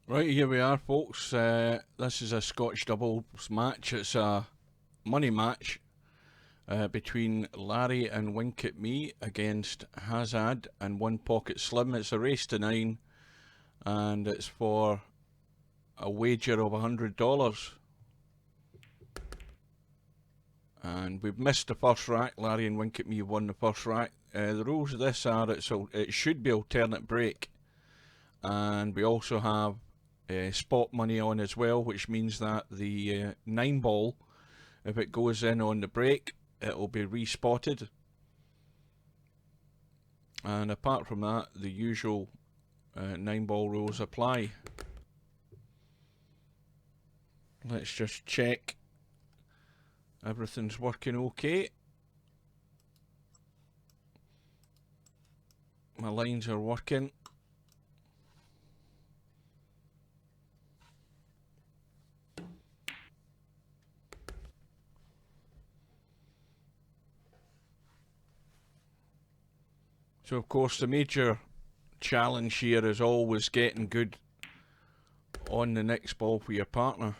Right, here we are, folks. This is a Scotch doubles match. It's a money match between Larry and Wink at Me against Hazard and One Pocket Slim. It's a race to 9, and it's for a wager of $100. And we've missed the first rack. Larry and Wink at Me won the first rack. The rules of this are it should be alternate break, and we also have spot money on as well, which means that the 9 ball, if it goes in on the break, it will be respotted. And apart from that, the usual 9 ball rules apply. Let's just check everything's working okay. My lines are working. So of course the major challenge here is always getting good on the next ball for your partner.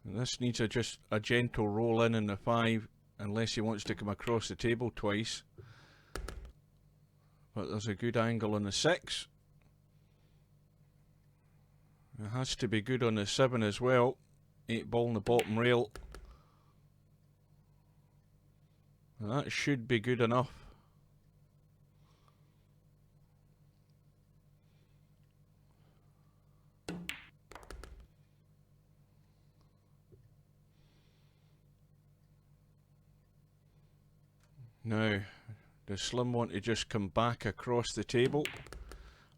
And this needs just a gentle roll in the 5, unless he wants to come across the table twice. But there's a good angle on the 6. It has to be good on the 7 as well. 8 ball on the bottom rail. And that should be good enough. Now, does Slim want to just come back across the table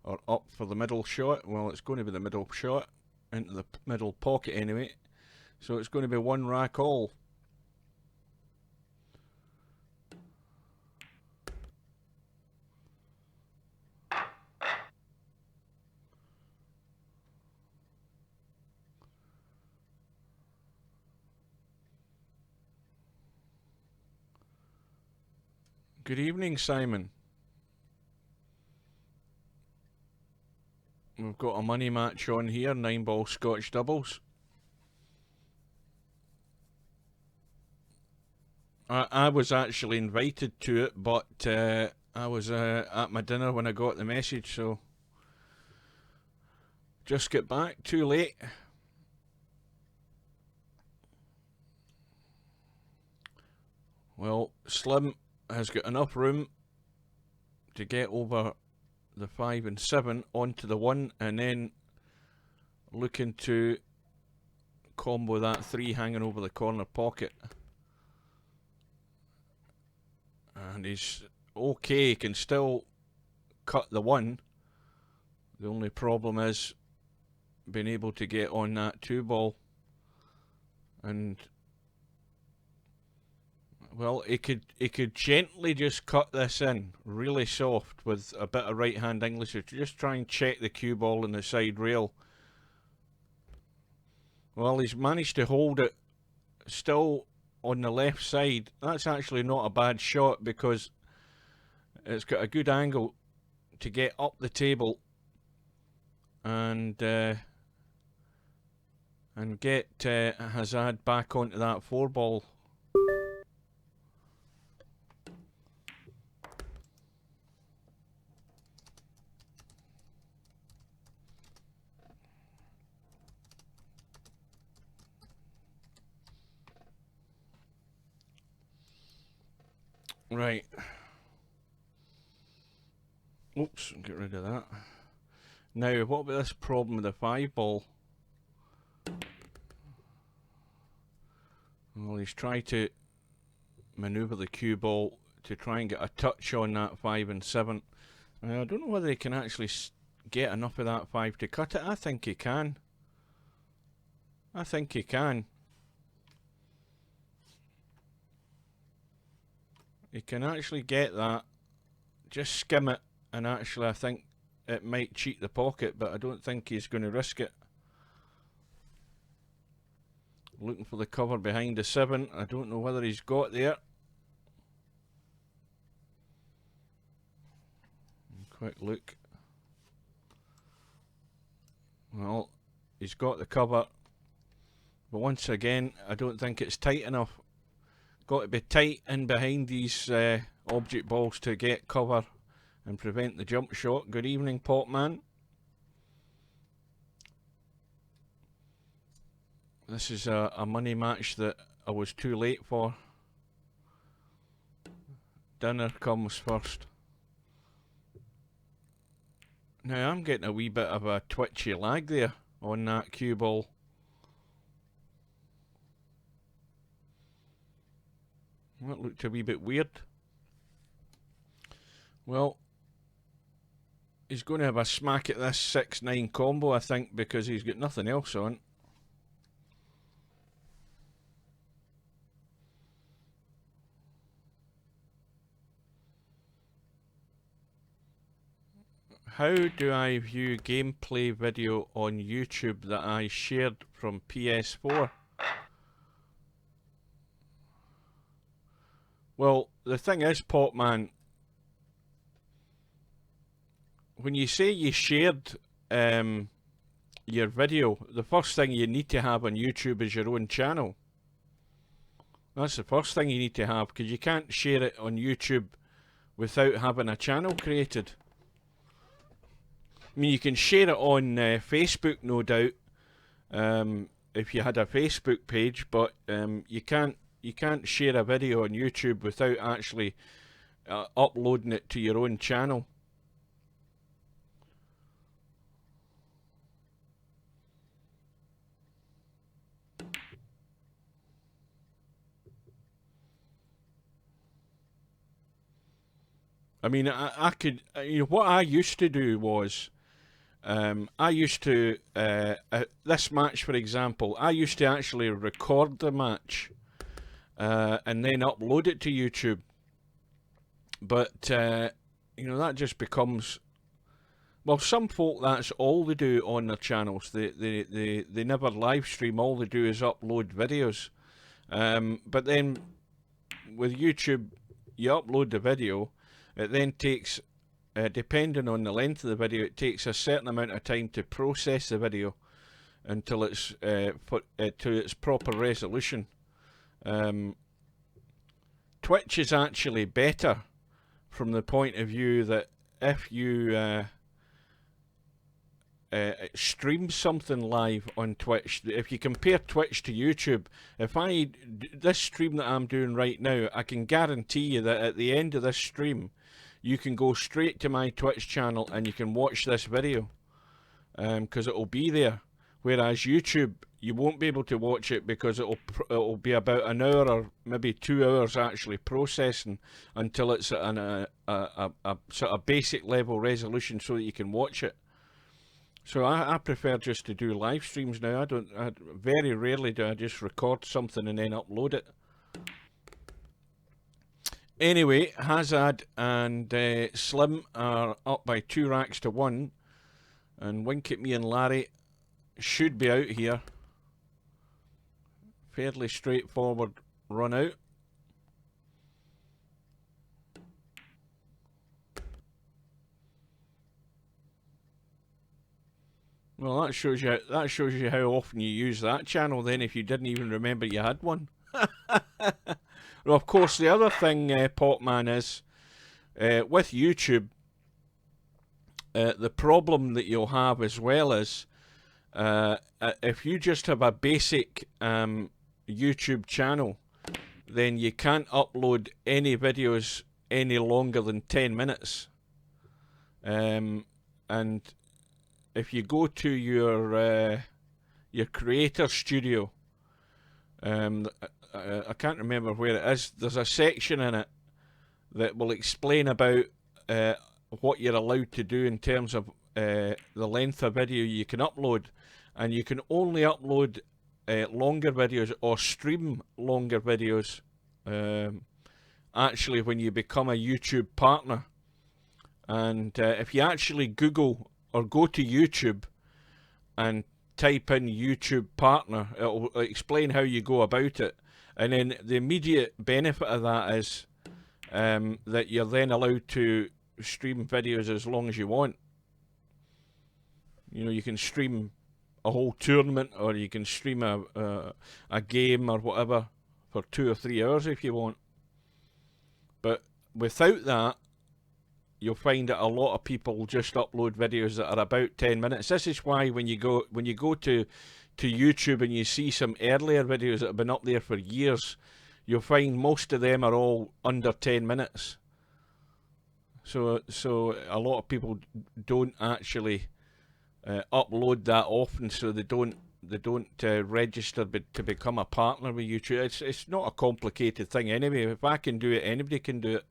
or up for the middle shot? Well, it's going to be the middle shot, into the middle pocket anyway. So it's going to be 1 rack all. Good evening, Simon. We've got a money match on here, 9 ball Scotch doubles. I was actually invited to it, but I was at my dinner when I got the message, so just get back, too late. Well, Slim has got enough room to get over the 5 and 7 onto the 1, and then looking to combo that 3 hanging over the corner pocket. And he's okay, he can still cut the 1. The only problem is being able to get on that 2 ball. And well, he could gently just cut this in, really soft, with a bit of right hand English. Just try and check the cue ball in the side rail. Well, he's managed to hold it still on the left side. That's actually not a bad shot, because it's got a good angle to get up the table and get Hazard back onto that 4 ball. Right. Oops, get rid of that. Now, what about this problem with the 5 ball? Well, he's tried to manoeuvre the cue ball to try and get a touch on that 5 and 7. I don't know whether he can actually get enough of that 5 to cut it. I think he can. I think he can. He can actually get that. Just skim it, and actually I think it might cheat the pocket, but I don't think he's going to risk it. Looking for the cover behind the 7. I don't know whether he's got there. quick look. Well, he's got the cover, but once again, I don't think it's tight enough. Got to be tight in behind these object balls to get cover and prevent the jump shot. Good evening, Potman. This is a money match that I was too late for. Dinner comes first. Now I'm getting a wee bit of a twitchy lag there on that cue ball. That looked a wee bit weird. Well, he's going to have a smack at this 6-9 combo, I think, because he's got nothing else on. How do I view gameplay video on YouTube that I shared from PS4? Well, the thing is, Potman, when you say you shared your video, the first thing you need to have on YouTube is your own channel. That's the first thing you need to have, because you can't share it on YouTube without having a channel created. I mean, you can share it on Facebook, no doubt, if you had a Facebook page, but you can't share a video on YouTube without actually uploading it to your own channel. I mean, I could, you know, what I used to do was, I used to, this match, for example, I used to actually record the match and then upload it to YouTube. But, you know, that just becomes, well, some folk, that's all they do on their channels. They never live stream, all they do is upload videos. But then with YouTube, you upload the video, it then takes, depending on the length of the video, it takes a certain amount of time to process the video until it's to its proper resolution. Twitch is actually better from the point of view that if you stream something live on Twitch, if you compare Twitch to YouTube, this stream that I'm doing right now, I can guarantee you that at the end of this stream, you can go straight to my Twitch channel and you can watch this video, because it'll be there. Whereas YouTube, you won't be able to watch it because it'll be about an hour or maybe 2 hours actually processing until it's at a sort of basic level resolution so that you can watch it. So I prefer just to do live streams now. Very rarely do I just record something and then upload it. Anyway, Hazard and Slim are up by 2 racks to 1, and Wink at Me and Larry should be out here. Fairly straightforward run out. Well, that shows you how often you use that channel then, if you didn't even remember you had one. Well, of course, the other thing, Potman, is with YouTube, the problem that you'll have as well is if you just have a basic YouTube channel, then you can't upload any videos any longer than 10 minutes. And if you go to your creator studio, I can't remember where it is, there's a section in it that will explain about what you're allowed to do in terms of the length of video you can upload, and you can only upload longer videos or stream longer videos actually when you become a YouTube partner. And if you actually Google or go to YouTube and type in YouTube partner, it'll explain how you go about it. And then the immediate benefit of that is that you're then allowed to stream videos as long as you want. You know, you can stream a whole tournament, or you can stream a game or whatever for 2 or 3 hours if you want. But without that, you'll find that a lot of people just upload videos that are about 10 minutes. This is why when you go to YouTube and you see some earlier videos that have been up there for years, you'll find most of them are all under 10 minutes. So a lot of people don't actually upload that often, so they don't register to become a partner with YouTube. It's not a complicated thing anyway. If I can do it, anybody can do it.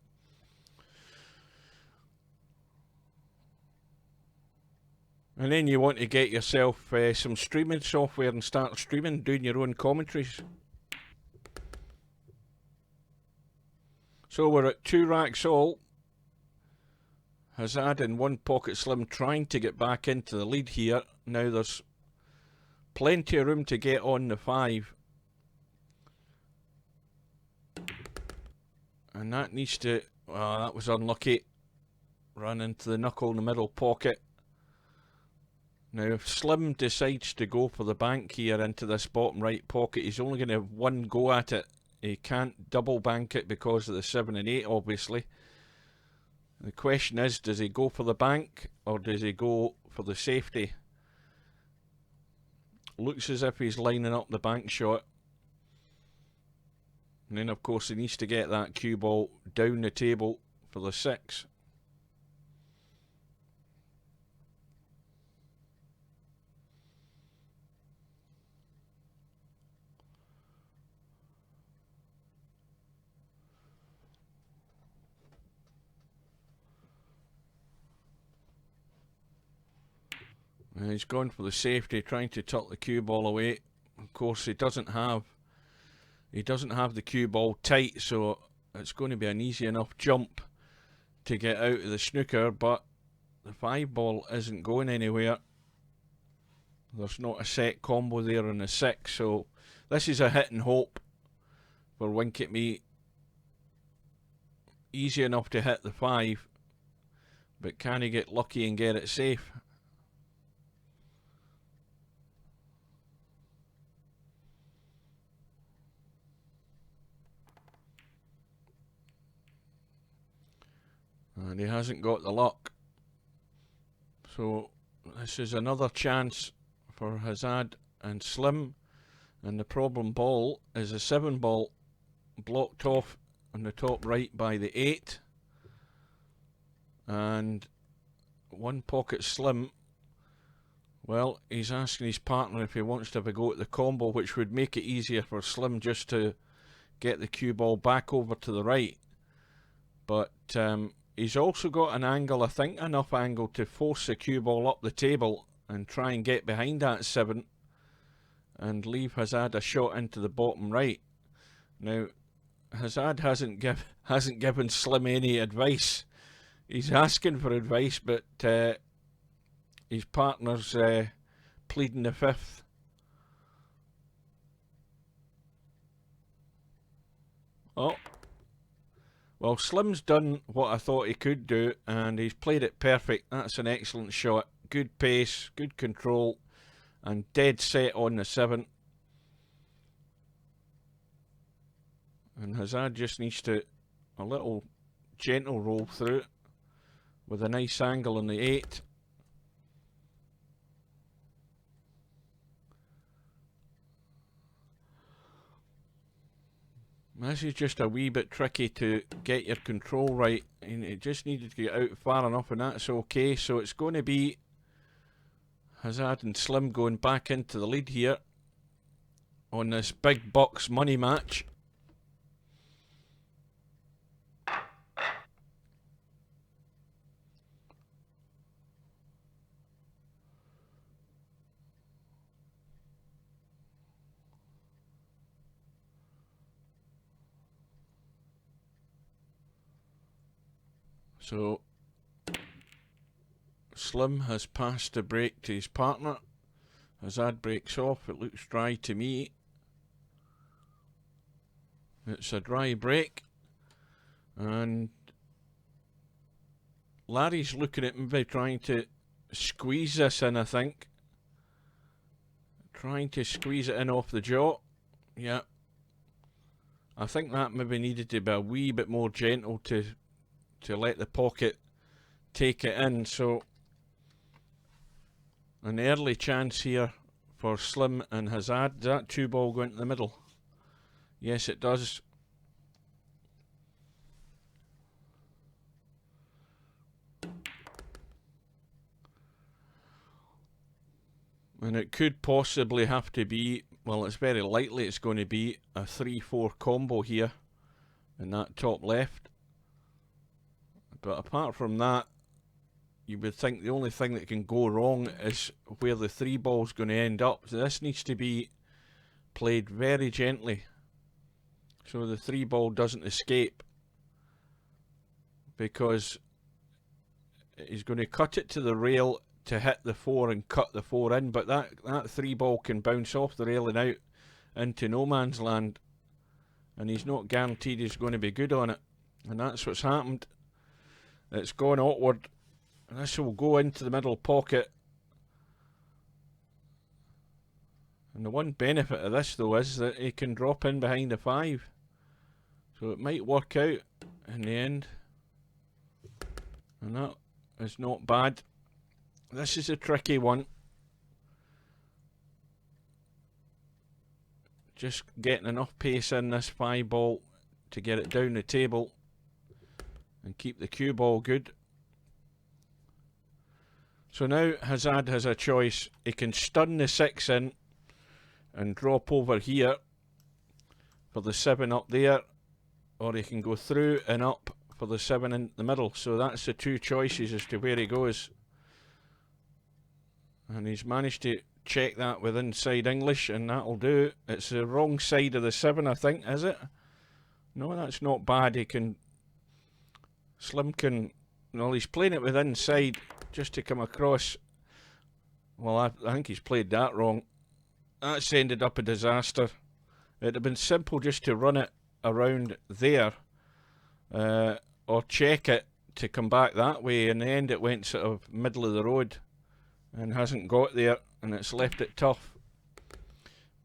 And then you want to get yourself some streaming software and start streaming, doing your own commentaries. So we're at 2 racks all. Hazard in 1 pocket Slim trying to get back into the lead here. Now there's plenty of room to get on the 5. And that needs to... Oh, that was unlucky. Run into the knuckle in the middle pocket. Now if Slim decides to go for the bank here into this bottom right pocket, he's only going to have 1 go at it. He can't double bank it because of the 7 and 8 obviously. The question is, does he go for the bank or does he go for the safety? Looks as if he's lining up the bank shot. And then of course he needs to get that cue ball down the table for the 6. And he's gone for the safety, trying to tuck the cue ball away. Of course, he doesn't have the cue ball tight, so it's going to be an easy enough jump to get out of the snooker. But the 5 ball isn't going anywhere. There's not a set combo there on the 6, so this is a hit and hope for Wink at Me. Easy enough to hit the 5, but can he get lucky and get it safe? And he hasn't got the luck. So this is another chance for Hazard and Slim. And the problem ball is a 7 ball blocked off on the top right by the 8. And 1 pocket Slim, well, he's asking his partner if he wants to have a go at the combo, which would make it easier for Slim just to get the cue ball back over to the right. But he's also got an angle, I think enough angle to force the cue ball up the table and try and get behind that 7 and leave Hazard a shot into the bottom right. Now, Hazard hasn't given Slim any advice. He's asking for advice, but his partner's pleading the 5th. Oh. Well, Slim's done what I thought he could do, and he's played it perfect. That's an excellent shot. Good pace, good control, and dead set on the 7. And Hazard just needs to a little gentle roll through it with a nice angle on the 8. This is just a wee bit tricky to get your control right, and it just needed to get out far enough, and that's okay. So it's going to be Hazard and Slim going back into the lead here on this big bucks money match. So Slim has passed the break to his partner. Hazard breaks off. It looks dry to me. It's a dry break, and Larry's looking at me trying to squeeze this in, I think. Trying to squeeze it in off the jaw. Yeah. I think that maybe needed to be a wee bit more gentle to let the pocket take it in. So an early chance here for Slim and Hazard. Does that 2-ball go into the middle? Yes, it does. And it could possibly have to be, well, it's very likely it's going to be a 3-4 combo here in that top left. But apart from that, you would think the only thing that can go wrong is where the 3-ball's going to end up. So this needs to be played very gently so the 3-ball doesn't escape, because he's going to cut it to the rail to hit the 4 and cut the 4 in, but that 3-ball can bounce off the rail and out into no man's land, and he's not guaranteed he's going to be good on it. And that's what's happened. It's gone awkward. This will go into the middle pocket. And the one benefit of this though is that he can drop in behind the 5. So it might work out in the end. And that is not bad. This is a tricky one. Just getting enough pace in this 5-ball to get it down the table and keep the cue ball good. So now Hazard has a choice. He can stun the 6 in and drop over here for the 7 up there, or he can go through and up for the 7 in the middle. So that's the 2 choices as to where he goes. And he's managed to check that with inside English, and that'll do. It's the wrong side of the 7, I think, is it? No, that's not bad. He can... Slim can... Well, he's playing it with inside just to come across. Well, I think he's played that wrong. That's ended up a disaster. It'd have been simple just to run it around there, or check it to come back that way. In the end, it went sort of middle of the road and hasn't got there, and it's left it tough.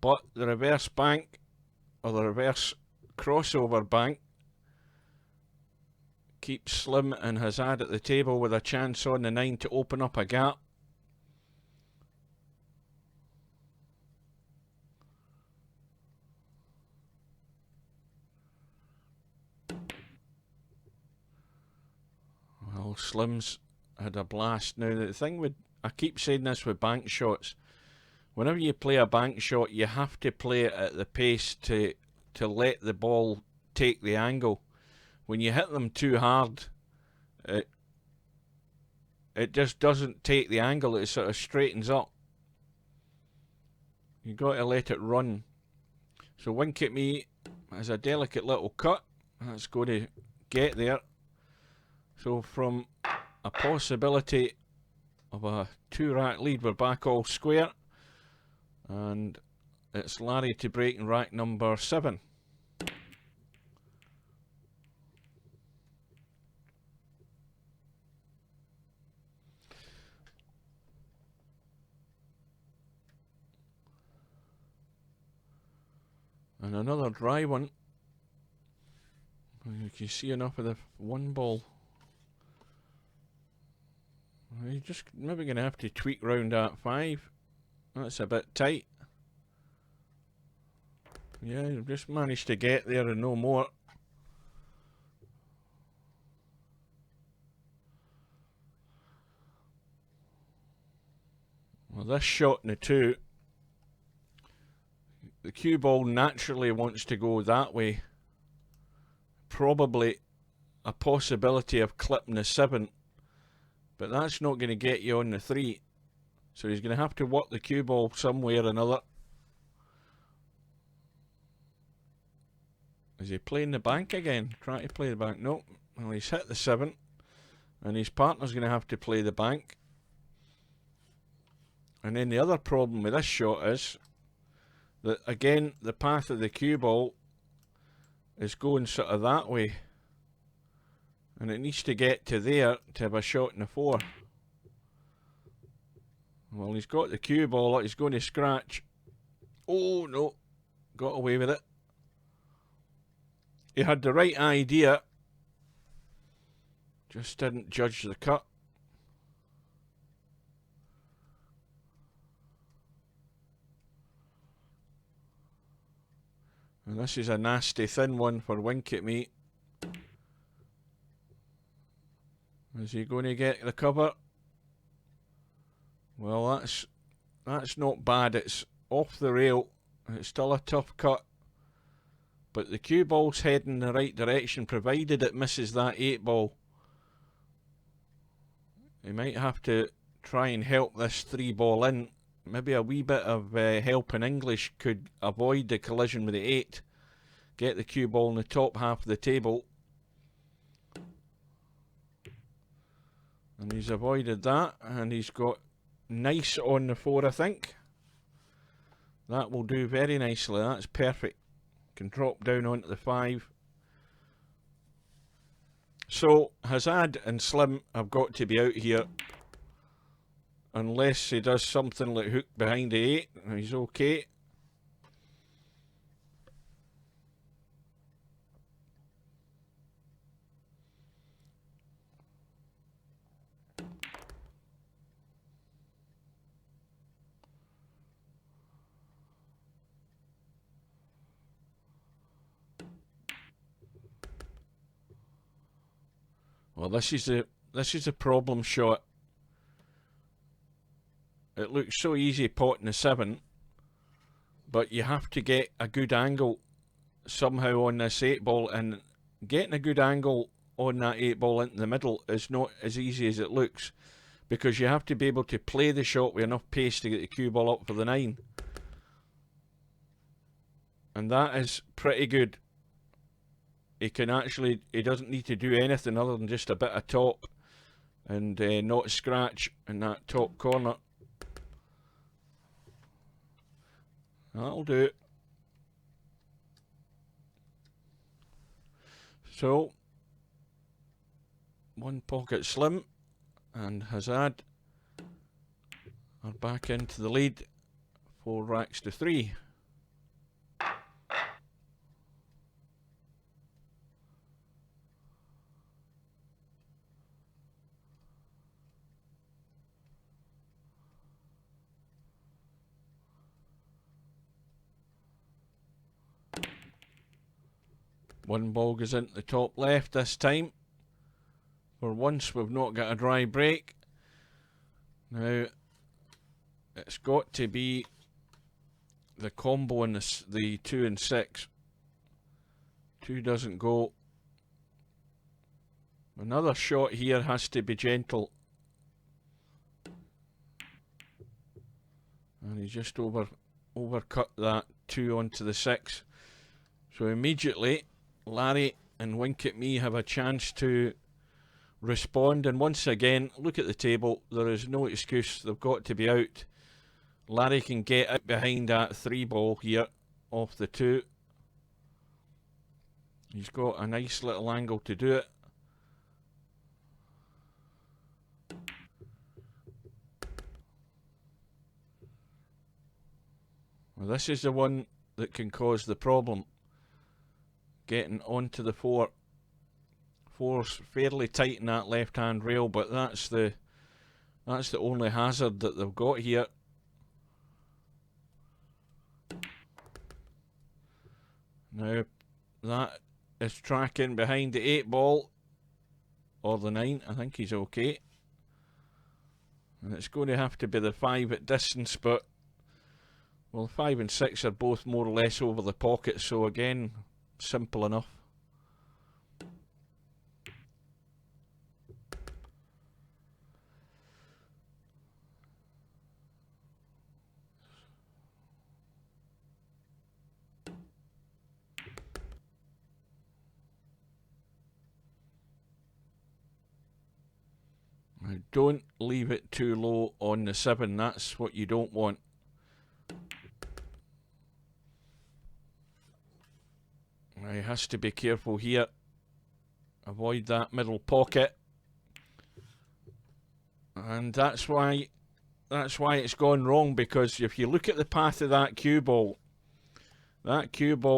But the reverse bank, or the reverse crossover bank, keeps Slim and Hazard at the table with a chance on the 9 to open up a gap. Well, Slim's had a blast. Now the thing with, I keep saying this with bank shots, whenever you play a bank shot you have to play it at the pace to let the ball take the angle. When you hit them too hard, it just doesn't take the angle, it sort of straightens up. You've got to let it run. So Wink at Me has a delicate little cut. That's going to get there. So from a possibility of a 2-rack lead, we're back all square. And it's Larry to break in rack number 7. And another dry one. You can see enough of the 1-ball. You're just maybe going to have to tweak round that 5. That's a bit tight. Yeah, you've just managed to get there and no more. Well, this shot in the 2, the cue ball naturally wants to go that way. Probably a possibility of clipping the 7, but that's not going to get you on the 3. So he's going to have to work the cue ball some way or another. Is he playing the bank again? Trying to play the bank? No. Well, he's hit the 7, and his partner's going to have to play the bank. And then the other problem with this shot is that, again, the path of the cue ball is going sort of that way. And it needs to get to there to have a shot in the 4. Well, he's got the cue ball. He's going to scratch. Oh, no. Got away with it. He had the right idea. Just didn't judge the cut. And this is a nasty thin one for Wink at Me. Is he going to get the cover? Well, that's not bad. It's off the rail. It's still a tough cut. But the cue ball's heading in the right direction, provided it misses that 8 ball. He might have to try and help this 3 ball in. Maybe a wee bit of help in English could avoid the collision with the 8. Get the cue ball in the top half of the table. And he's avoided that, and he's got nice on the 4, I think. That will do very nicely. That's perfect. Can drop down onto the 5. So Hazard and Slim have got to be out here. Unless he does something like hook behind the 8. He's okay. Well, this is a problem shot. It looks so easy potting the 7, but you have to get a good angle somehow on this 8 ball, and getting a good angle on that 8 ball into the middle is not as easy as it looks, because you have to be able to play the shot with enough pace to get the cue ball up for the 9. And that is pretty good. He doesn't need to do anything other than just a bit of top and not scratch in that top corner. That'll do it. So, 1 pocket Slim and Hazard are back into the lead. 4 racks to 3. One ball goes into the top left this time. For once we've not got a dry break. Now it's got to be the combo in the 2 and 6. 2 doesn't go. Another shot here has to be gentle. And he just overcut that 2 onto the 6. So immediately Larry and Wink at Me have a chance to respond, and once again, look at the table. There is no excuse. They've got to be out. Larry can get out behind that 3 ball here off the 2. He's got a nice little angle to do it. Well, this is the one that can cause the problem. Getting onto the 4. 4's fairly tight in that left-hand rail, but that's the only hazard that they've got here. Now that is tracking behind the 8 ball or the 9. I think he's okay. And it's going to have to be the 5 at distance, but well, 5 and 6 are both more or less over the pocket, so again, simple enough. Now don't leave it too low on the 7, that's what you don't want. He has to be careful here. Avoid that middle pocket. And that's why it's gone wrong, because if you look at the path of that cue ball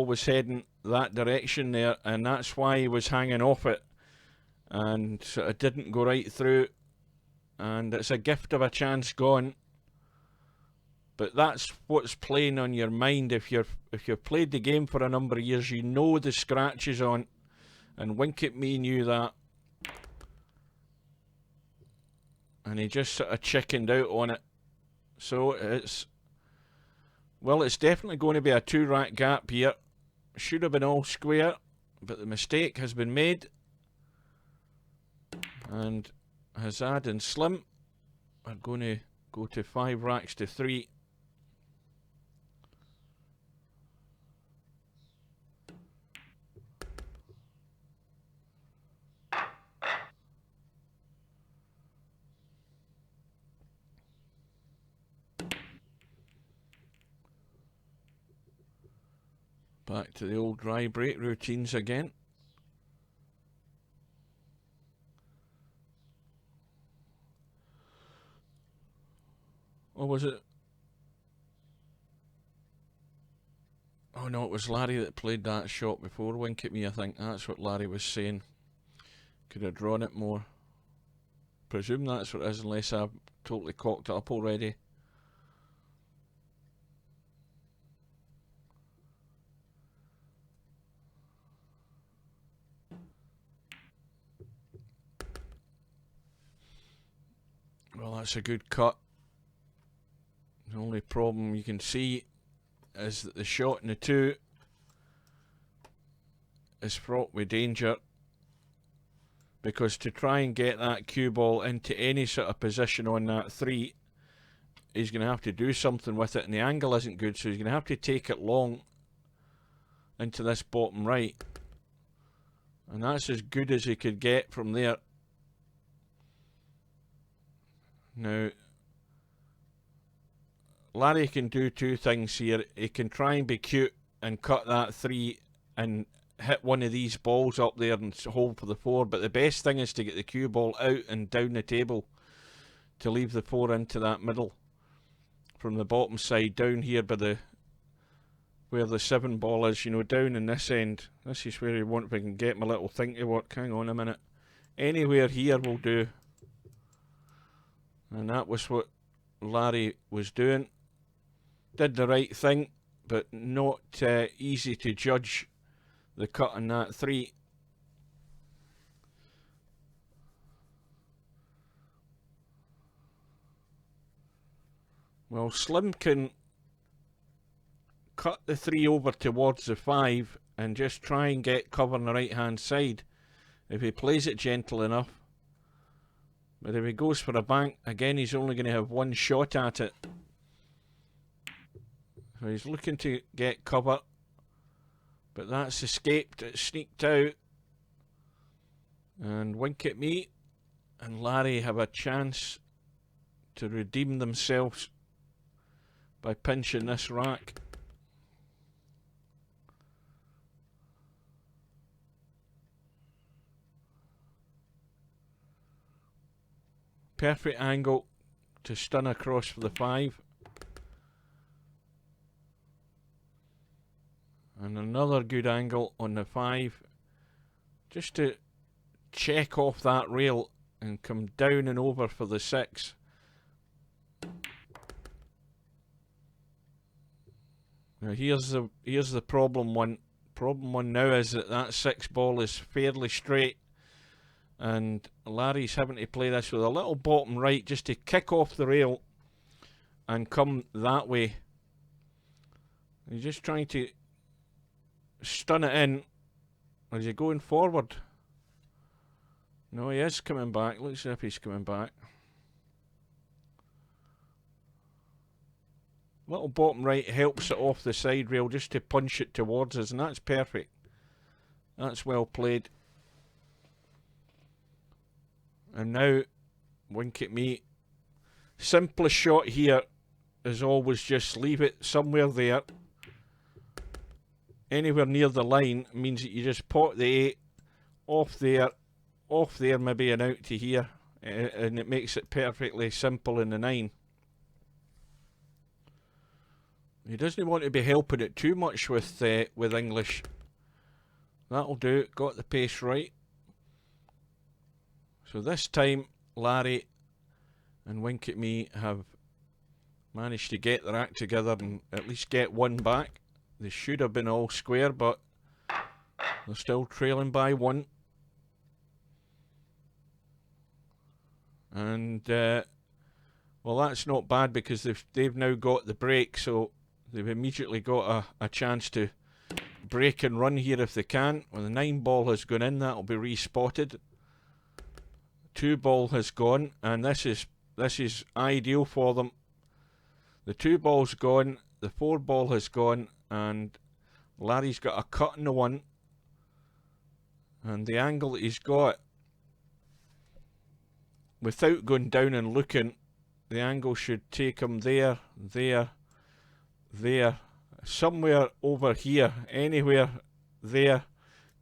was heading that direction there, and that's why he was hanging off it, and so it didn't go right through, and it's a gift of a chance gone. But that's what's playing on your mind. If you've played the game for a number of years, you know the scratch is on, and Wink at Me knew that, and he just sort of chickened out on it. So it's definitely going to be a 2-rack gap here. Should have been all square, but the mistake has been made, and Hazard and Slim are going to go to 5 racks to 3. Back to the old dry break routines again. Or was it? Oh no, it was Larry that played that shot before Wink at Me, I think. That's what Larry was saying. Could have drawn it more. Presume that's what it is, unless I've totally cocked it up already. Well, that's a good cut. The only problem you can see is that the shot in the 2 is fraught with danger, because to try and get that cue ball into any sort of position on that 3, he's going to have to do something with it, and the angle isn't good, so he's going to have to take it long into this bottom right, and that's as good as he could get from there. Now, Larry can do 2 things here. He can try and be cute and cut that 3 and hit one of these balls up there and hold for the 4, but the best thing is to get the cue ball out and down the table to leave the 4 into that middle from the bottom side down here by where the 7 ball is, you know, down in this end. This is where you want, if I can get my little thing to work. Hang on a minute. Anywhere here will do. And that was what Larry was doing. Did the right thing, but not easy to judge the cut on that 3. Well, Slim can cut the 3 over towards the 5 and just try and get cover on the right hand side if he plays it gentle enough. But if he goes for a bank, again he's only going to have 1 shot at it. So he's looking to get cover, but that's escaped, it sneaked out. And Wink at Me and Larry have a chance to redeem themselves by pinching this rack. Perfect angle to stun across for the 5. And another good angle on the 5, just to check off that rail and come down and over for the 6. Now here's the problem one. Problem one now is that 6 ball is fairly straight, and Larry's having to play this with a little bottom right just to kick off the rail and come that way. He's just trying to stun it in. Is he going forward? No, he is coming back. Looks as if he's coming back. Little bottom right helps it off the side rail just to punch it towards us, and that's perfect. That's well played. And now, Wink at Me. Simplest shot here is always just leave it somewhere there. Anywhere near the line means that you just pot the 8, off there, maybe and out to here, and it makes it perfectly simple in the 9. He doesn't want to be helping it too much with English. That'll do. Got the pace right. So this time, Larry and Wink at Me have managed to get their act together and at least get one back. They should have been all square, but they're still trailing by 1. And well, that's not bad because they've now got the break, so they've immediately got a chance to break and run here if they can. When the 9 ball has gone in, that'll be respotted. 2 ball has gone, and this is ideal for them. The 2 ball's gone, the 4 ball has gone, and Larry's got a cut in the 1. And the angle that he's got, without going down and looking, the angle should take him there, there, there, somewhere over here, anywhere there,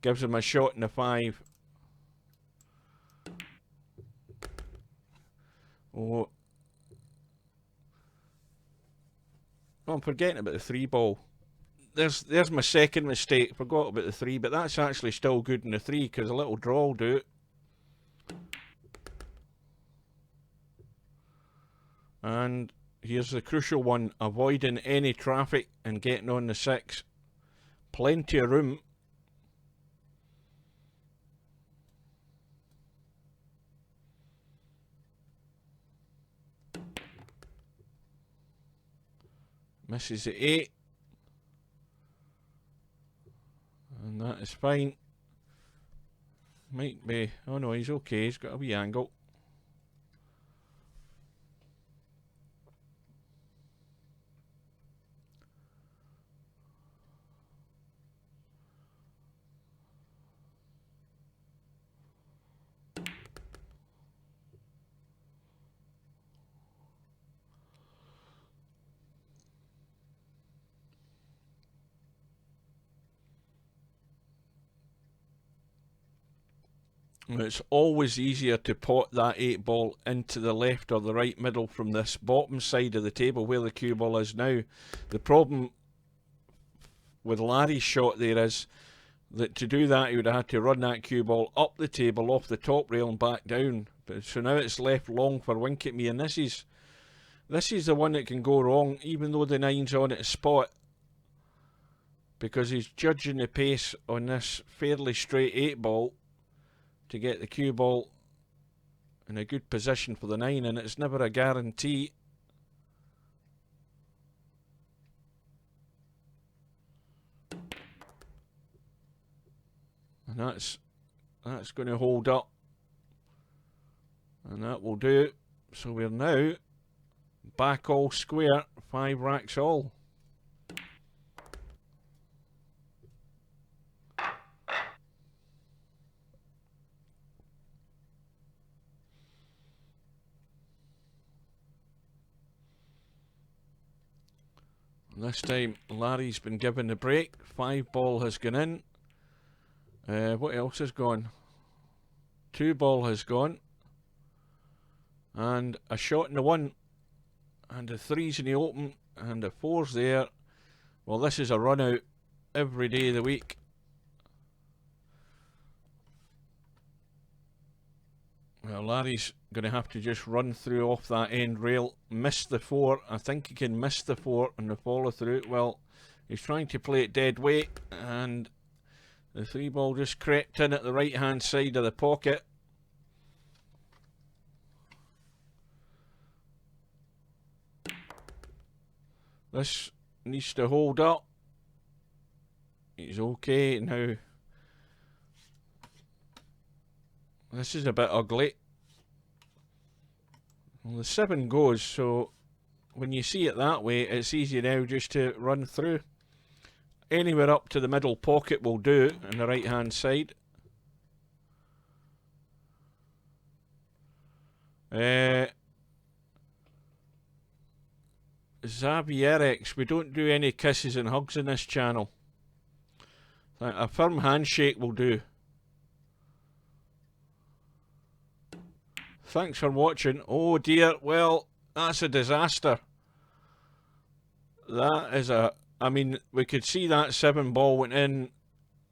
gives him a shot in the 5. Oh, I'm forgetting about the 3 ball. There's my second mistake. Forgot about the 3, but that's actually still good in the 3 because a little draw will do it. And here's the crucial one, avoiding any traffic and getting on the 6. Plenty of room. Misses the 8. And that is fine. Might be, oh no, he's okay, he's got a wee angle. It's always easier to pot that 8 ball into the left or the right middle from this bottom side of the table where the cue ball is now. The problem with Larry's shot there is that to do that he would have had to run that cue ball up the table, off the top rail and back down. But so now it's left long for Wink at Me, and this is the one that can go wrong even though the 9's on at a spot, because he's judging the pace on this fairly straight 8 ball to get the cue ball in a good position for the 9, and it's never a guarantee. And that's going to hold up, and that will do. So we're now back all square, 5 racks all. This time Larry's been given the break. 5 ball has gone in. What else has gone? 2 ball has gone. And a shot in the 1. And the 3's in the open. And the 4's there. Well, this is a run out every day of the week. Well, Larry's going to have to just run through off that end rail. Miss the 4. I think he can miss the 4 and the follow through. Well, he's trying to play it dead weight, and the 3 ball just crept in at the right hand side of the pocket. This needs to hold up. He's okay now. This is a bit ugly. Well, the 7 goes, so when you see it that way, it's easy now just to run through. Anywhere up to the middle pocket will do on the right hand side. Xavierex, we don't do any kisses and hugs in this channel. A firm handshake will do. Thanks for watching. Oh dear, well, that's a disaster. That is I mean, we could see that 7 ball went in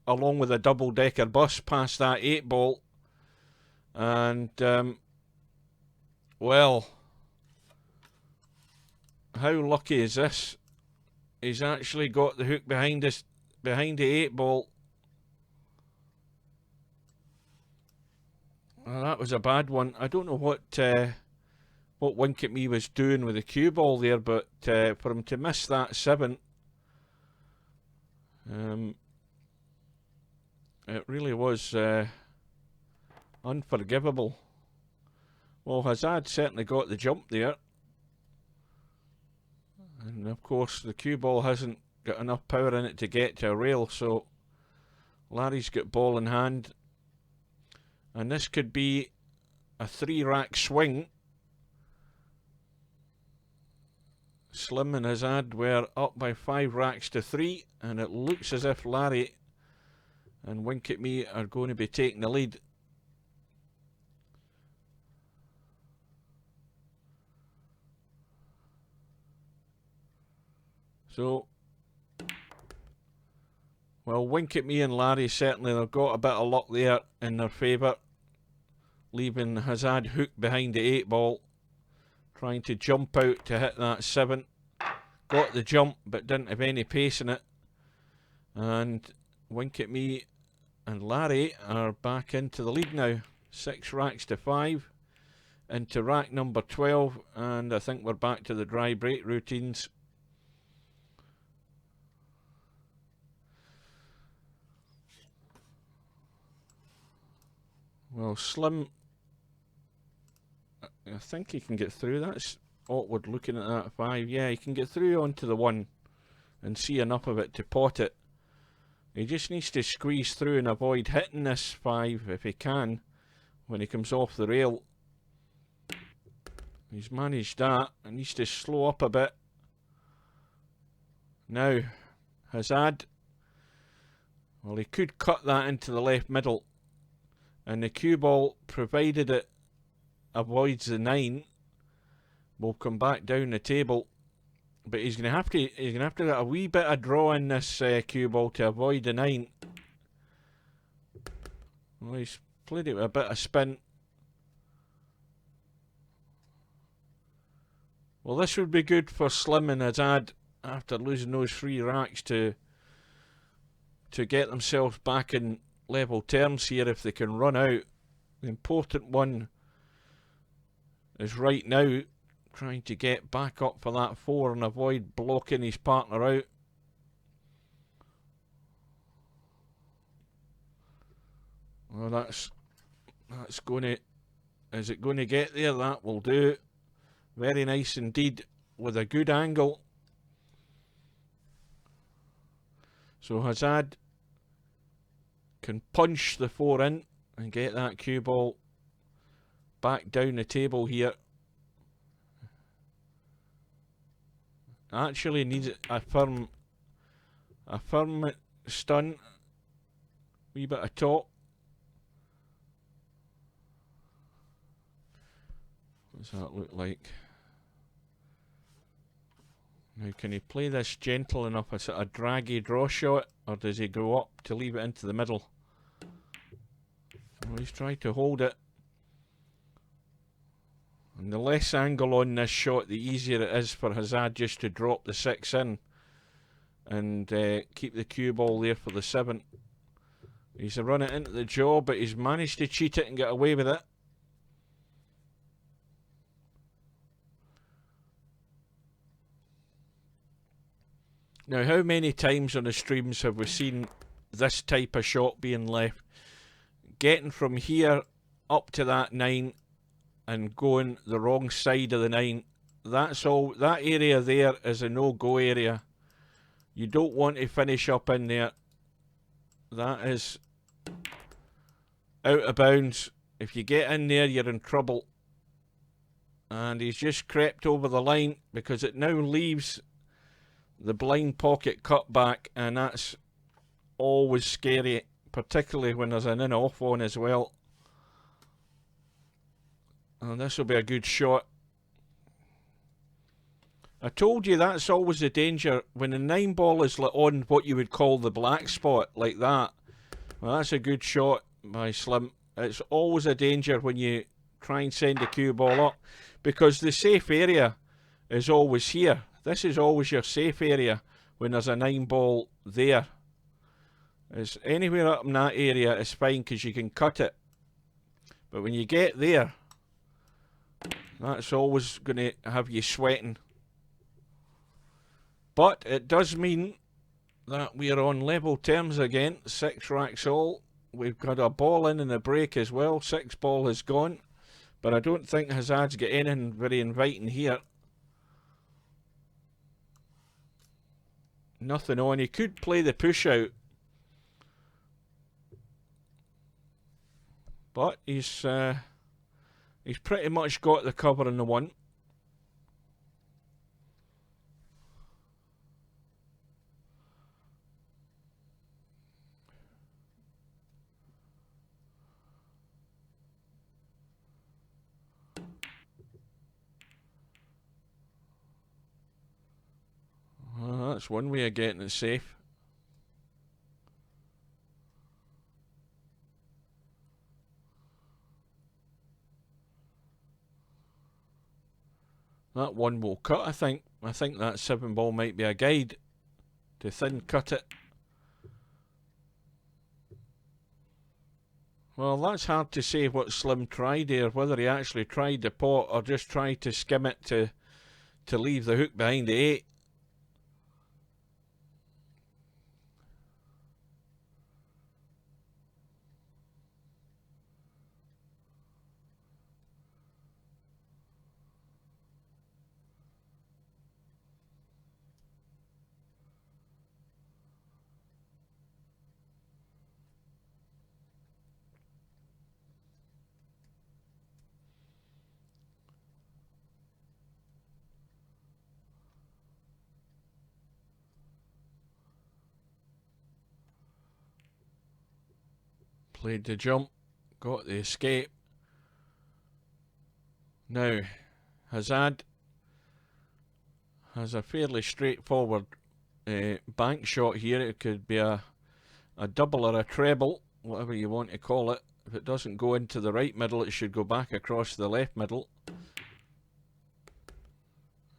along with a double-decker bus past that 8 ball. And, well, how lucky is this? He's actually got the hook behind the 8 ball. Well, that was a bad one. I don't know what Wink at Me was doing with the cue ball there, but for him to miss that 7, it really was unforgivable. Well, Hazard certainly got the jump there. And of course the cue ball hasn't got enough power in it to get to a rail, so Larry's got ball in hand. And this could be a 3-rack swing. Slim and Hazard were up by 5 racks to 3, and it looks as if Larry and Wink at Me are going to be taking the lead. So, well, Wink at Me and Larry certainly they've got a bit of luck there in their favour, leaving Hazard hooked behind the 8 ball, trying to jump out to hit that 7. Got the jump but didn't have any pace in it, and Wink at Me and Larry are back into the lead now. 6 racks to 5 into rack number 12, and I think we're back to the dry break routines. Well, Slim, I think he can get through. That's awkward looking at that 5. Yeah, he can get through onto the 1 and see enough of it to pot it. He just needs to squeeze through and avoid hitting this 5 if he can when he comes off the rail. He's managed that. He needs to slow up a bit. Now, Hazard, well, he could cut that into the left middle, and the cue ball, provided it avoids the 9, will come back down the table. But he's gonna have to get a wee bit of draw in this cue ball to avoid the 9. Well, he's played it with a bit of spin. Well, this would be good for Slim and Hazard after losing those 3 racks to get themselves back in level terms here if they can run out. The important one is right now trying to get back up for that 4 and avoid blocking his partner out. Well, that's going to, is it going to get there? That will do. Very nice indeed, with a good angle. So Hazard can punch the 4 in and get that cue ball back down the table here. Actually needs a firm stun, wee bit of top. What does that look like? Now, can he play this gentle enough, a sort of draggy draw shot, or does he go up to leave it into the middle? Well, he's tried to hold it. And the less angle on this shot, the easier it is for Hazard just to drop the 6 in and keep the cue ball there for the 7. He's run it into the jaw, but he's managed to cheat it and get away with it. Now, how many times on the streams have we seen this type of shot being left? Getting from here up to that 9 and going the wrong side of the 9. That's all. That area there is a no-go area. You don't want to finish up in there. That is out of bounds. If you get in there, you're in trouble. And he's just crept over the line because it now leaves the blind pocket cut back, and that's always scary, particularly when there's an in-off on as well. And this will be a good shot. I told you that's always the danger when the 9 ball is on what you would call the black spot, like that. Well, that's a good shot by Slim. It's always a danger when you try and send a cue ball up, because the safe area is always here. This is always your safe area when there's a 9 ball there. It's anywhere up in that area is fine because you can cut it. But when you get there, that's always going to have you sweating. But it does mean that we are on level terms again. 6 racks all. We've got a ball in the break as well. 6 ball is gone. But I don't think Hazard's got anything very inviting here. Nothing on. He could play the push out. But he's pretty much got the cover in the 1. That's one way of getting it safe. That 1 will cut, I think. I think that 7 ball might be a guide to thin cut it. Well, that's hard to say what Slim tried here, whether he actually tried the pot or just tried to skim it to leave the hook behind the 8. Played the jump, got the escape. Now, Hazard has a fairly straightforward bank shot here. It could be a double or a treble, whatever you want to call it. If it doesn't go into the right middle, it should go back across the left middle.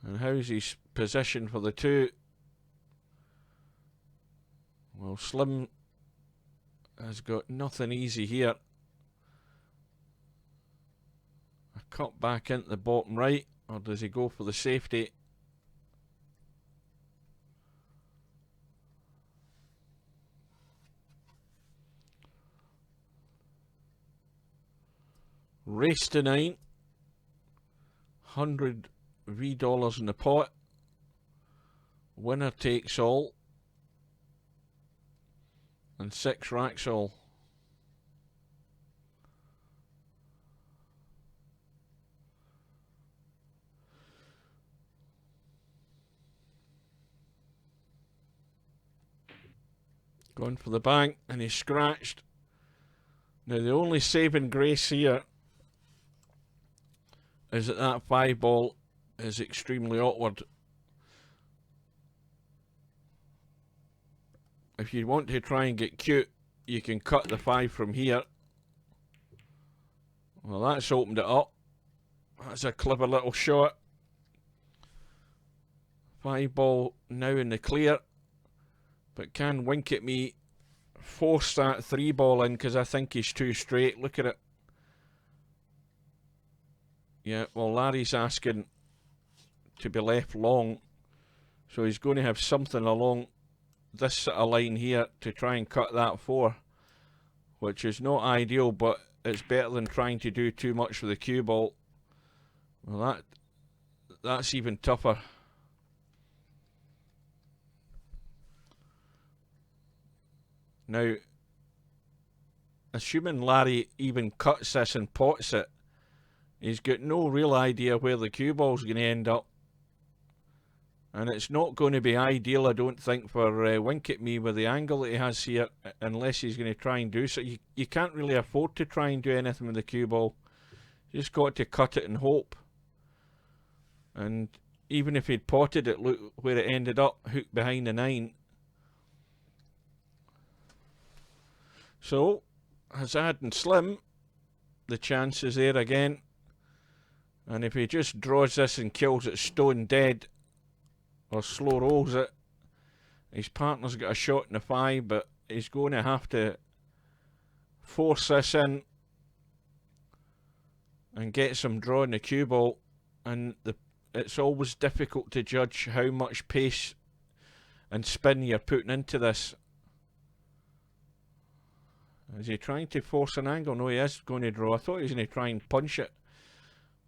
And how's his position for the 2? Well, Slim has got nothing easy here. A cut back into the bottom right, or does he go for the safety? Race to 9. $100 in the pot. Winner takes all. And 6 racks all. Going for the bank, and he's scratched. Now the only saving grace here is that 5 ball is extremely awkward. If you want to try and get cute, you can cut the 5 from here. Well, that's opened it up. That's a clever little shot. 5 ball now in the clear. But can Wink at Me force that 3 ball in, because I think he's too straight. Look at it. Yeah, well, Larry's asking to be left long. So he's going to have something along this sort of line here to try and cut that 4, which is not ideal, but it's better than trying to do too much with the cue ball. Well, that's even tougher. Now, assuming Larry even cuts this and pots it, he's got no real idea where the cue ball's going to end up. And it's not going to be ideal, I don't think, for Wink at Me with the angle that he has here, unless he's going to try and do so. You can't really afford to try and do anything with the cue ball. Just got to cut it and hope. And even if he'd potted it, look where it ended up, hooked behind the 9. So, Hazard and Slim, the chance is there again. And if he just draws this and kills it stone dead, or slow rolls it, his partner's got a shot in the 5, but he's going to have to force this in and get some draw in the cue ball. And it's always difficult to judge how much pace and spin you're putting into this. Is he trying to force an angle? No, he is going to draw. I thought he was going to try and punch it.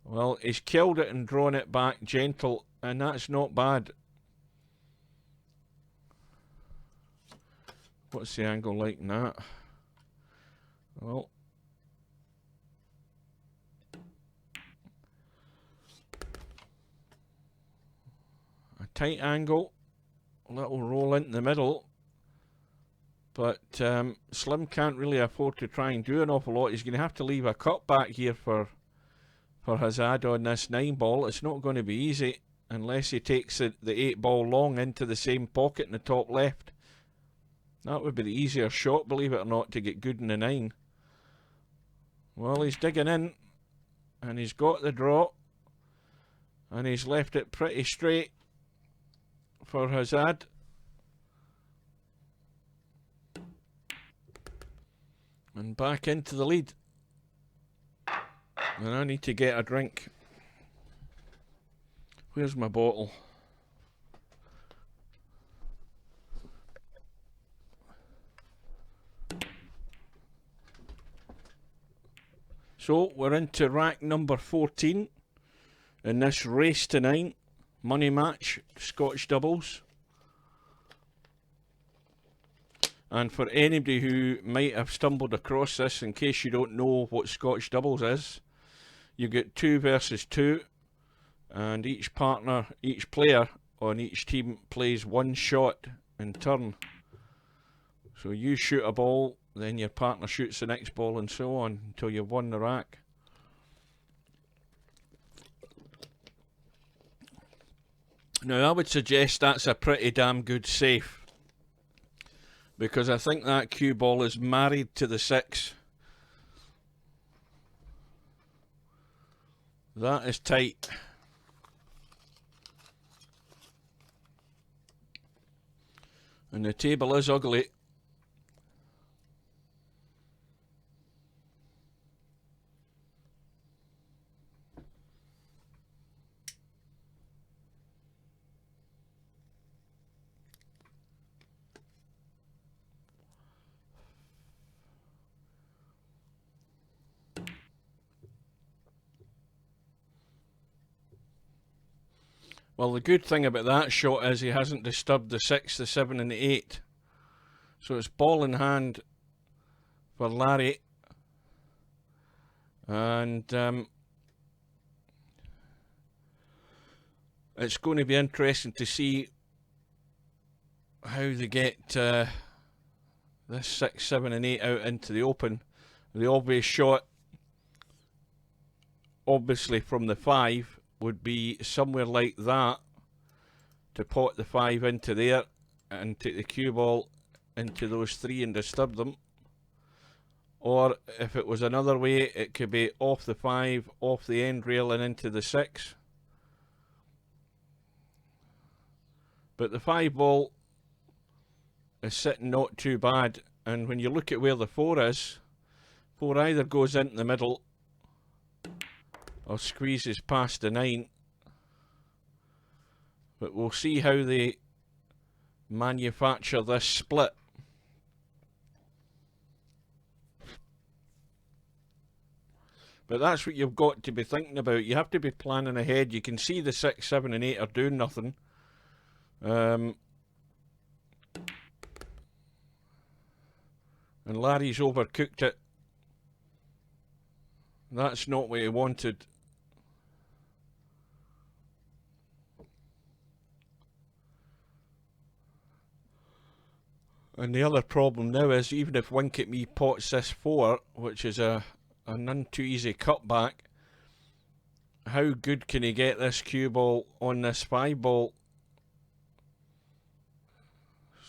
Well, he's killed it and drawn it back gentle, and that's not bad. What's the angle like in that? Well, a tight angle, a little roll into the middle. But Slim can't really afford to try and do an awful lot. He's going to have to leave a cut back here for Hazard on this 9 ball. It's not going to be easy unless he takes the 8 ball long into the same pocket in the top left. That would be the easier shot, believe it or not, to get good in the 9. Well, he's digging in, and he's got the draw, and he's left it pretty straight for Hazard. And back into the lead. And I need to get a drink. Where's my bottle? So we're into rack number 14 in this race to 9 money match Scotch doubles. And for anybody who might have stumbled across this, in case you don't know what Scotch doubles is, you get 2 versus 2, and each player on each team plays 1 shot in turn. So you shoot a ball, then your partner shoots the next ball, and so on until you've won the rack. Now I would suggest that's a pretty damn good safe, because I think that cue ball is married to the 6. That is tight. And the table is ugly. Well, the good thing about that shot is he hasn't disturbed the 6, the 7 and the 8. So it's ball in hand for Larry. And it's going to be interesting to see how they get this 6, 7 and 8 out into the open. The obvious shot, obviously from the 5, would be somewhere like that, to pot the 5 into there and take the cue ball into those 3 and disturb them. Or if it was another way, it could be off the 5, off the end rail and into the 6. But the 5 ball is sitting not too bad, and when you look at where the 4 is, 4 either goes into the middle or squeezes past the 9. But we'll see how they manufacture this split. But that's what you've got to be thinking about. You have to be planning ahead. You can see the 6, 7 and 8 are doing nothing. And Larry's overcooked it. That's not what he wanted. And the other problem now is, even if Winkett Me pots this 4, which is a none too easy cutback, how good can he get this cue ball on this 5 ball?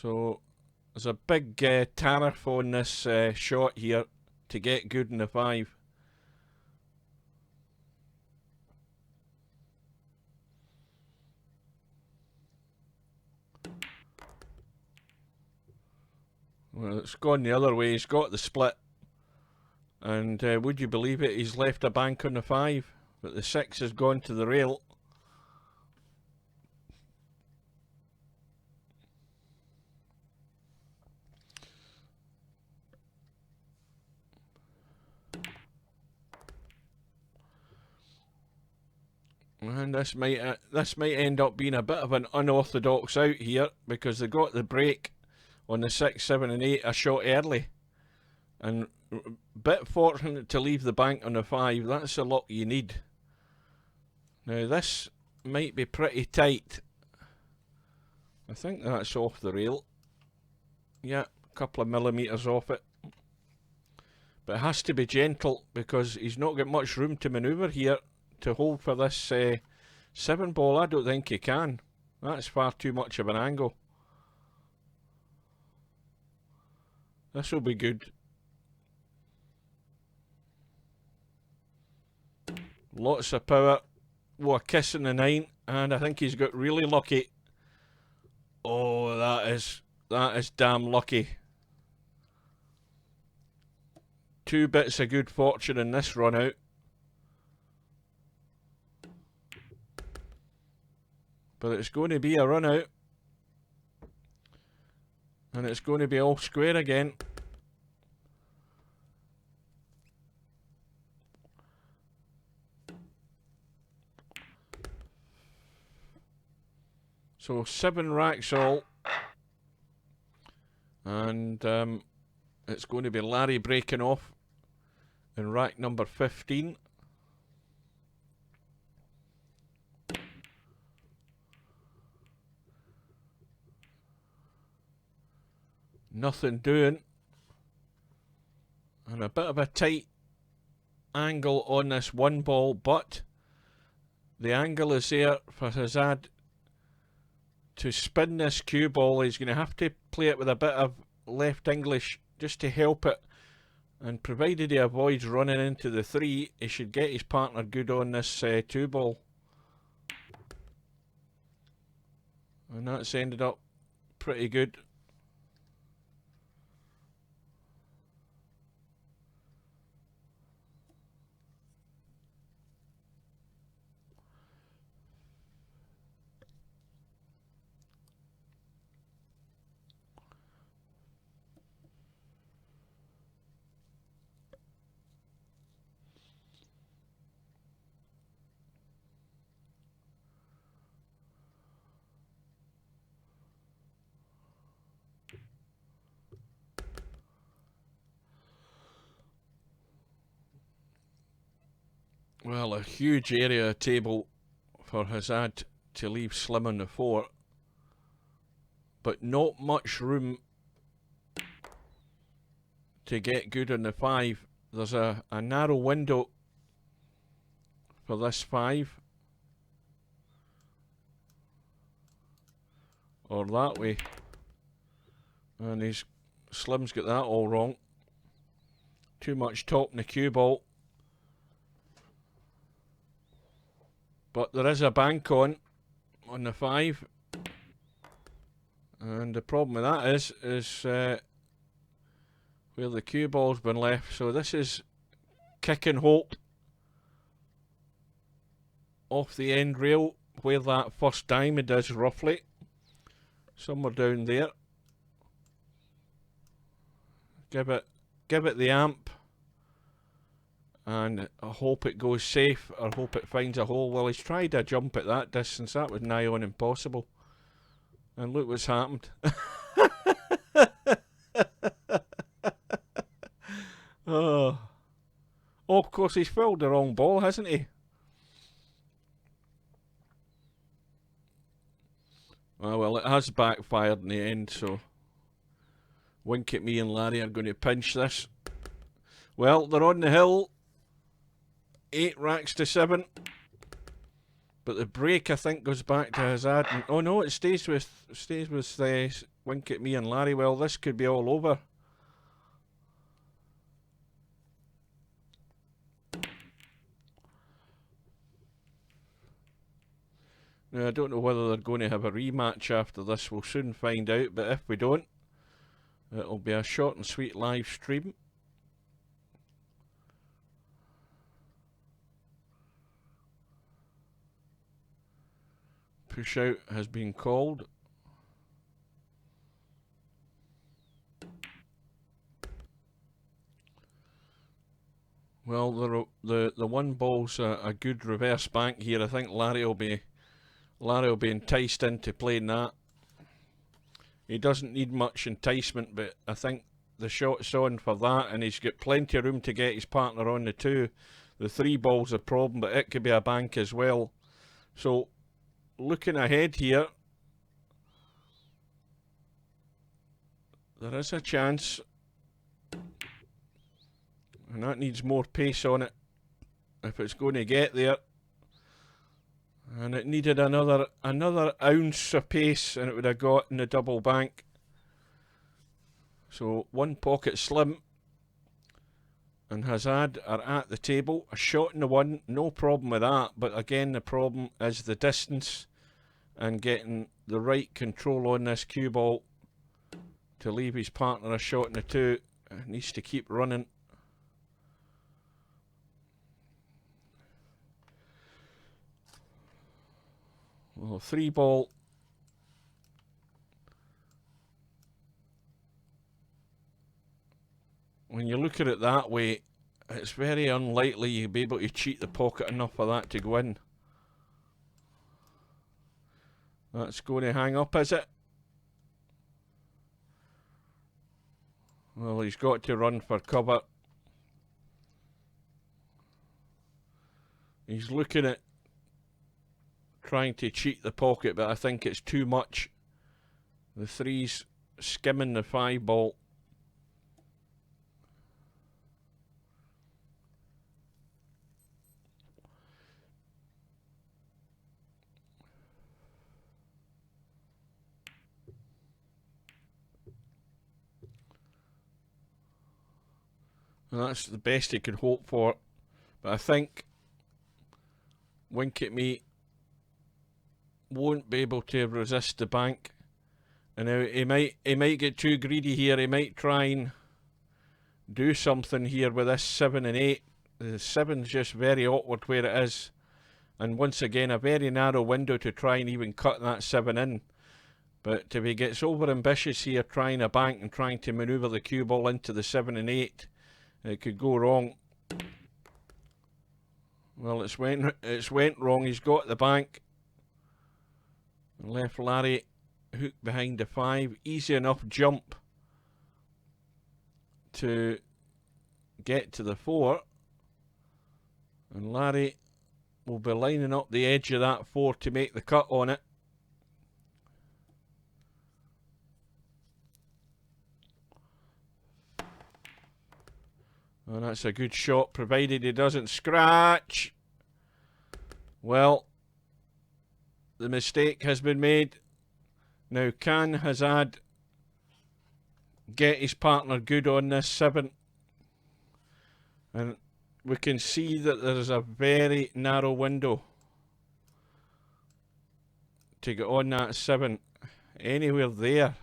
So there's a big tariff on this shot here to get good in the 5. Well, it's gone the other way. He's got the split. And would you believe it, he's left a bank on the 5. But the 6 has gone to the rail. And this might end up being a bit of an unorthodox out here, because they got the break on the 6, 7 and 8 a shot early. And a bit fortunate to leave the bank on the 5. That's the luck you need. Now this might be pretty tight. I think that's off the rail. Yeah, a couple of millimetres off it. But it has to be gentle, because he's not got much room to manoeuvre here to hold for this 7 ball. I don't think he can. That's far too much of an angle. This will be good. Lots of power. Oh, a kiss in the 9, and I think he's got really lucky. Oh, that is damn lucky. 2 bits of good fortune in this run out. But it's going to be a run out. And it's going to be all square again. So 7 racks all. And it's going to be Larry breaking off in rack number 15. Nothing doing. And a bit of a tight angle on this 1 ball, but the angle is there for Hazad to spin this cue ball. He's going to have to play it with a bit of left English just to help it. And provided he avoids running into the 3, he should get his partner good on this 2 ball. And that's ended up pretty good. Well, a huge area of table for Hazad to leave slim on the 4, but not much room to get good on the 5. There's a narrow window for this 5, or that way, and Slim's got that all wrong. Too much top in the cue ball. But there is a bank on the 5, and the problem with that is where the cue ball's been left. So this is kick and hope off the end rail where that first diamond is, roughly somewhere down there. Give it the amp. And I hope it goes safe, or hope it finds a hole. Well, he's tried a jump at that distance. That was nigh on impossible. And look what's happened. Oh, of course, he's filled the wrong ball, hasn't he? Well, it has backfired in the end, so wink at me and Larry are going to pinch this. Well, they're on the hill. 8 racks to 7. But the break, I think, goes back to Hazard. And, oh no, it stays with Wink at Me and Larry. Well, this could be all over. Now, I don't know whether they're going to have a rematch after this. We'll soon find out. But if we don't, it'll be a short and sweet live stream. Push out has been called. Well, the one ball's a good reverse bank here. I think Larry will be enticed into playing that. He doesn't need much enticement, but I think the shot's on for that, and he's got plenty of room to get his partner on the 2. The 3 ball's a problem, but it could be a bank as well. So, looking ahead here, there is a chance, and that needs more pace on it if it's going to get there. And it needed another ounce of pace, and it would have got in the double bank. So one pocket slim, and Hazard are at the table. A shot in the 1, no problem with that. But again, the problem is the distance and getting the right control on this cue ball to leave his partner a shot in the 2. Needs to keep running. Well, 3 ball. When you look at it that way, it's very unlikely you'll be able to cheat the pocket enough for that to go in. That's going to hang up, is it? Well, he's got to run for cover. He's looking at trying to cheat the pocket, but I think it's too much. The 3's skimming the 5 ball. And that's the best he could hope for. But I think Wink at Me won't be able to resist the bank. And now he might get too greedy here. He might try and do something here with this 7 and 8. The 7's just very awkward where it is. And once again, a very narrow window to try and even cut that 7 in. But if he gets over ambitious here, trying a bank and trying to manoeuvre the cue ball into the 7 and 8, it could go wrong. Well, it's went wrong. He's got the bank. Left Larry hooked behind the 5. Easy enough jump to get to the 4. And Larry will be lining up the edge of that 4 to make the cut on it. And that's a good shot, provided he doesn't scratch. Well, the mistake has been made. Now, can Hazard get his partner good on this 7? And we can see that there's a very narrow window to get on that 7. Anywhere there,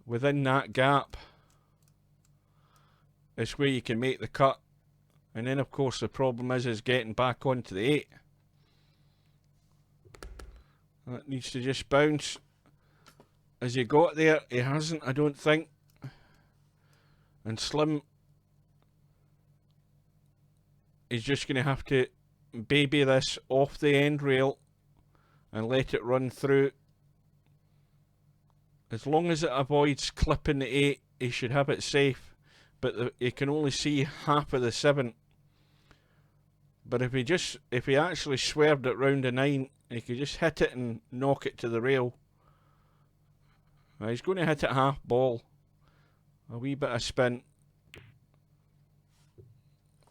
within that gap, is where you can make the cut. And then, of course, the problem is getting back onto the 8. That needs to just bounce. Has he got there? He hasn't, I don't think. And Slim is just going to have to baby this off the end rail and let it run through. As long as it avoids clipping the 8, he should have it safe. But he can only see half of the 7. But if he actually swerved it round the 9, he could just hit it and knock it to the rail. Now he's going to hit it half ball. A wee bit of spin.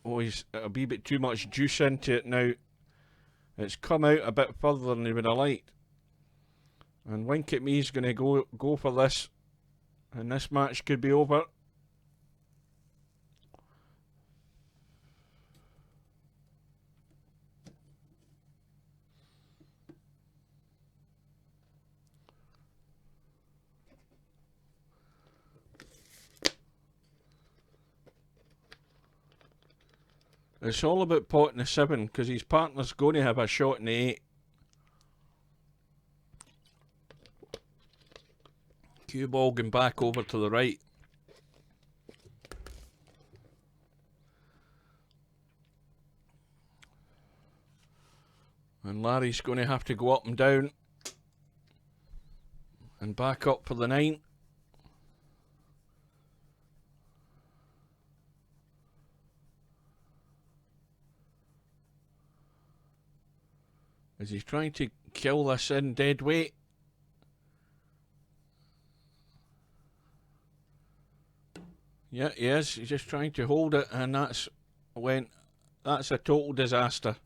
Oh, he's a wee bit too much juice into it now. It's come out a bit further than he would have liked. And Wink at Me's going to go for this. And this match could be over. It's all about potting the 7 because his partner's going to have a shot in the 8. Cue ball going back over to the right. And Larry's going to have to go up and down and back up for the 9. As he's trying to kill this in dead weight. Yeah, he is. He's just trying to hold it, and that's a total disaster.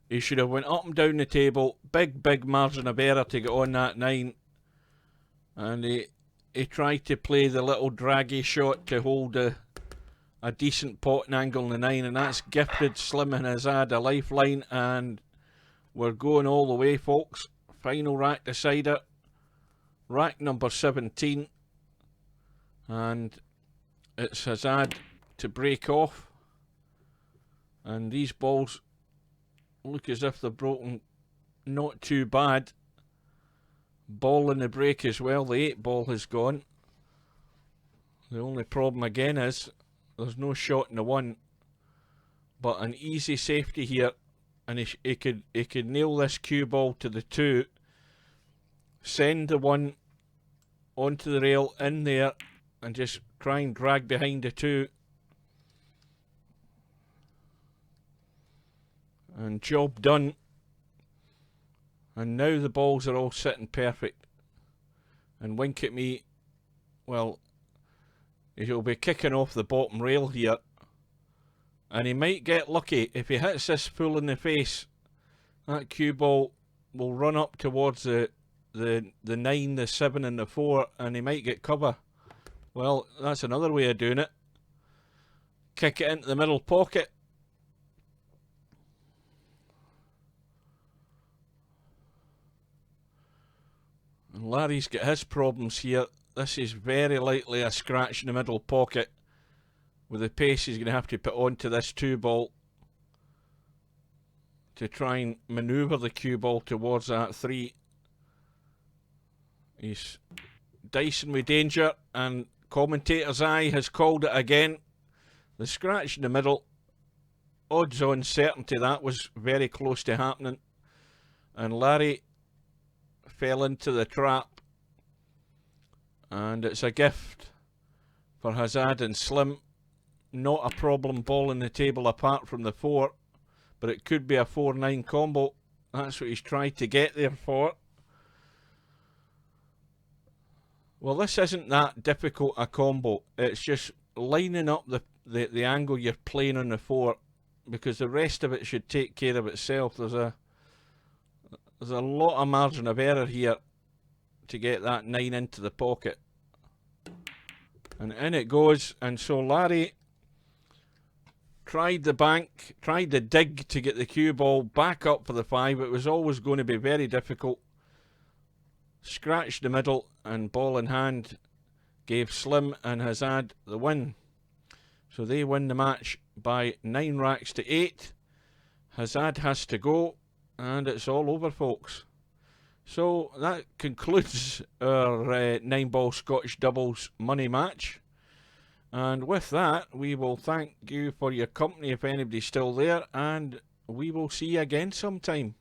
He should have went up and down the table. Big margin of error to get on that 9. And he tried to play the little draggy shot to hold a decent potting angle in the 9, and that's gifted Slim and Azad a lifeline, and we're going all the way, folks. Final rack decider. Rack number 17. And it's Hazard to break off. And these balls look as if they're broken not too bad. Ball in the break as well. The 8 ball has gone. The only problem again is there's no shot in the 1. But an easy safety here. And he could nail this cue ball to the 2, send the 1 onto the rail in there, and just try and drag behind the 2. And job done. And now the balls are all sitting perfect. And Wink at Me, well, he'll be kicking off the bottom rail here. And he might get lucky. If he hits this full in the face, that cue ball will run up towards the 9, the 7 and the 4, and he might get cover. Well, that's another way of doing it. Kick it into the middle pocket. And Larry's got his problems here. This is very likely a scratch in the middle pocket. With the pace he's going to have to put onto this 2 ball to try and manoeuvre the cue ball towards that 3. He's dicing with danger, and commentator's eye has called it again. The scratch in the middle, odds on certainty that was very close to happening, and Larry fell into the trap, and it's a gift for Hazard and Slim. Not a problem ball in the table apart from the 4, but it could be a 4-9 combo. That's what he's tried to get there for. Well, this isn't that difficult a combo. It's just lining up the angle you're playing on the 4, because the rest of it should take care of itself. There's a lot of margin of error here to get that 9 into the pocket. And in it goes, and so Larry tried the bank, tried the dig to get the cue ball back up for the 5. It was always going to be very difficult. Scratched the middle, and ball in hand gave Slim and Hazard the win. So they win the match by 9 racks to 8. Hazard has to go, and it's all over, folks. So that concludes our 9-ball Scottish doubles money match. And with that, we will thank you for your company if anybody's still there, and we will see you again sometime.